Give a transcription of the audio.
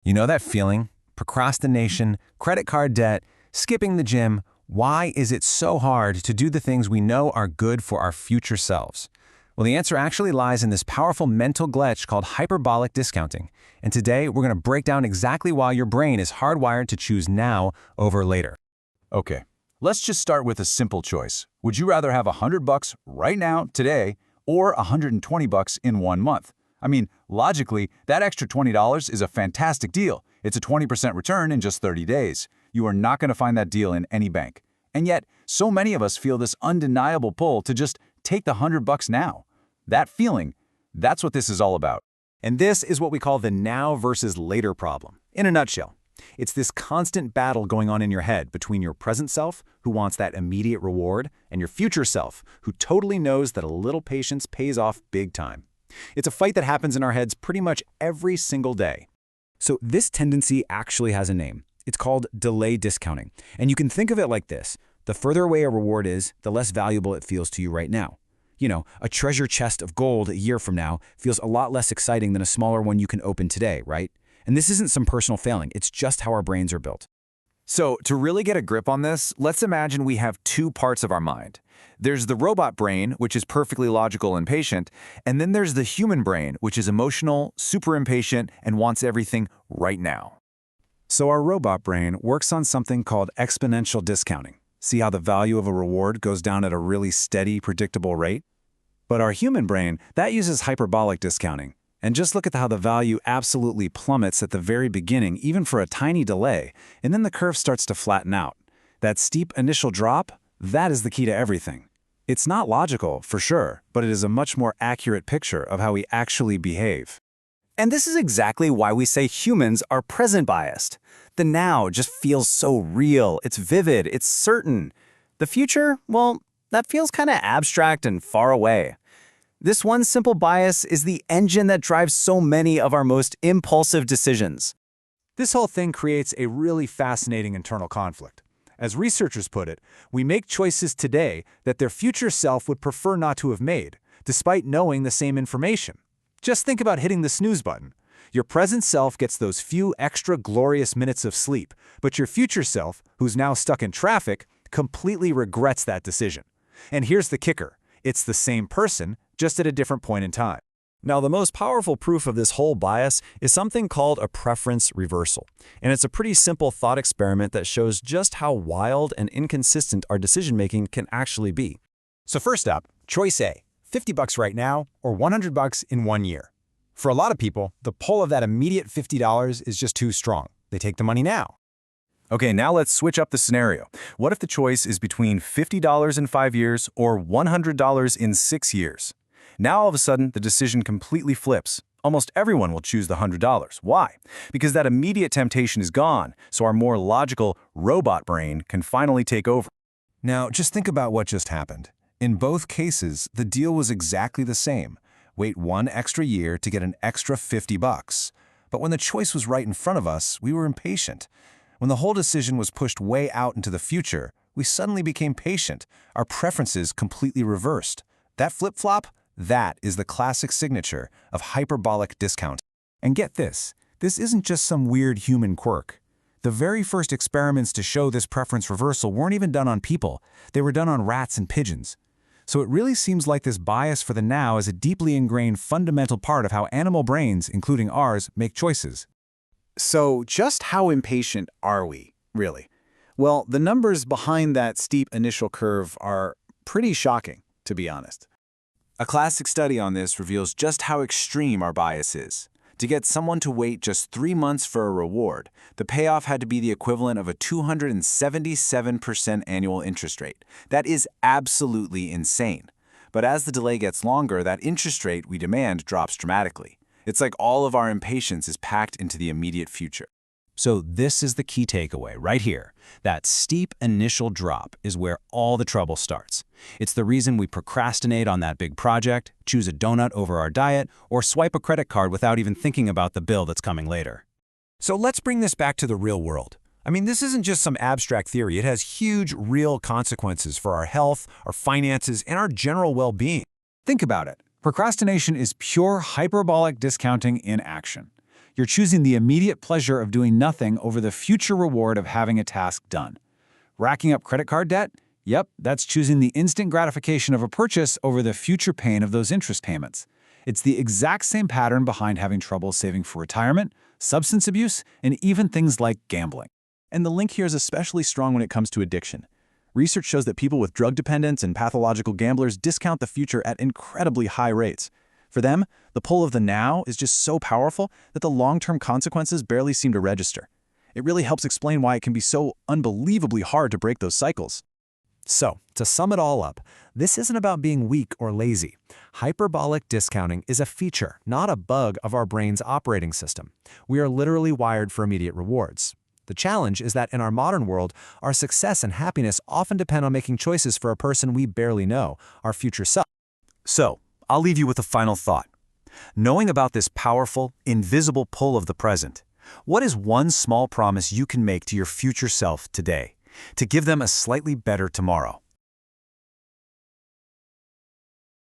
You know that feeling? Procrastination, credit card debt, skipping the gym. Why is it so hard to do the things we know are good for our future selves? Well, the answer actually lies in this powerful mental glitch called hyperbolic discounting. And today, we're going to break down exactly why your brain is hardwired to choose now over later. Okay, let's just start with a simple choice. Would you rather have $100 right now, today, or $120 in 1 month? I mean, logically, that extra $20 is a fantastic deal. It's a 20% return in just 30 days. You are not going to find that deal in any bank. And yet, so many of us feel this undeniable pull to just take the $100 now. That feeling, that's what this is all about. And this is what we call the now versus later problem. In a nutshell, it's this constant battle going on in your head between your present self, who wants that immediate reward, and your future self, who totally knows that a little patience pays off big time. It's a fight that happens in our heads pretty much every single day. So this tendency actually has a name. It's called delay discounting. And you can think of it like this. The further away a reward is, the less valuable it feels to you right now. You know, a treasure chest of gold a year from now feels a lot less exciting than a smaller one you can open today, right? And this isn't some personal failing. It's just how our brains are built. So to really get a grip on this, let's imagine we have two parts of our mind. There's the robot brain, which is perfectly logical and patient, and then there's the human brain, which is emotional, super impatient, and wants everything right now. So our robot brain works on something called exponential discounting. See how the value of a reward goes down at a really steady, predictable rate? But our human brain, that uses hyperbolic discounting. And just look at how the value absolutely plummets at the very beginning, even for a tiny delay, and then the curve starts to flatten out. That steep initial drop, that is the key to everything. It's not logical, for sure, but it is a much more accurate picture of how we actually behave. And this is exactly why we say humans are present biased. The now just feels so real, it's vivid, it's certain. The future, well, that feels kind of abstract and far away. This one simple bias is the engine that drives so many of our most impulsive decisions. This whole thing creates a really fascinating internal conflict. As researchers put it, we make choices today that their future self would prefer not to have made, despite knowing the same information. Just think about hitting the snooze button. Your present self gets those few extra glorious minutes of sleep, but your future self, who's now stuck in traffic, completely regrets that decision. And here's the kicker. It's the same person, just at a different point in time. Now, the most powerful proof of this whole bias is something called a preference reversal. And it's a pretty simple thought experiment that shows just how wild and inconsistent our decision-making can actually be. So first up, choice A, $50 right now or $100 in 1 year. For a lot of people, the pull of that immediate $50 is just too strong. They take the money now. Okay, now let's switch up the scenario. What if the choice is between $50 in 5 years or $100 in 6 years? Now all of a sudden, the decision completely flips. Almost everyone will choose the $100. Why? Because that immediate temptation is gone, so our more logical robot brain can finally take over. Now, just think about what just happened. In both cases, the deal was exactly the same. Wait 1 extra year to get an extra $50. But when the choice was right in front of us, we were impatient. When the whole decision was pushed way out into the future, we suddenly became patient. Our preferences completely reversed. That flip-flop, that is the classic signature of hyperbolic discount. And get this isn't just some weird human quirk. The very first experiments to show this preference reversal weren't even done on people. They were done on rats and pigeons. So it really seems like this bias for the now is a deeply ingrained fundamental part of how animal brains, including ours, make choices. So just how impatient are we, really? Well, the numbers behind that steep initial curve are pretty shocking, to be honest. A classic study on this reveals just how extreme our bias is. To get someone to wait just 3 months for a reward, the payoff had to be the equivalent of a 277% annual interest rate. That is absolutely insane. But as the delay gets longer, that interest rate we demand drops dramatically. It's like all of our impatience is packed into the immediate future. So this is the key takeaway right here. That steep initial drop is where all the trouble starts. It's the reason we procrastinate on that big project, choose a donut over our diet, or swipe a credit card without even thinking about the bill that's coming later. So let's bring this back to the real world. I mean, this isn't just some abstract theory. It has huge, real consequences for our health, our finances, and our general well-being. Think about it. Procrastination is pure hyperbolic discounting in action. You're choosing the immediate pleasure of doing nothing over the future reward of having a task done. Racking up credit card debt? Yep, that's choosing the instant gratification of a purchase over the future pain of those interest payments. It's the exact same pattern behind having trouble saving for retirement, substance abuse, and even things like gambling. And the link here is especially strong when it comes to addiction. Research shows that people with drug dependence and pathological gamblers discount the future at incredibly high rates. For them, the pull of the now is just so powerful that the long-term consequences barely seem to register. It really helps explain why it can be so unbelievably hard to break those cycles. So, to sum it all up, this isn't about being weak or lazy. Hyperbolic discounting is a feature, not a bug of our brain's operating system. We are literally wired for immediate rewards. The challenge is that in our modern world, our success and happiness often depend on making choices for a person we barely know, our future self. So, I'll leave you with a final thought. Knowing about this powerful, invisible pull of the present, what is one small promise you can make to your future self today to give them a slightly better tomorrow?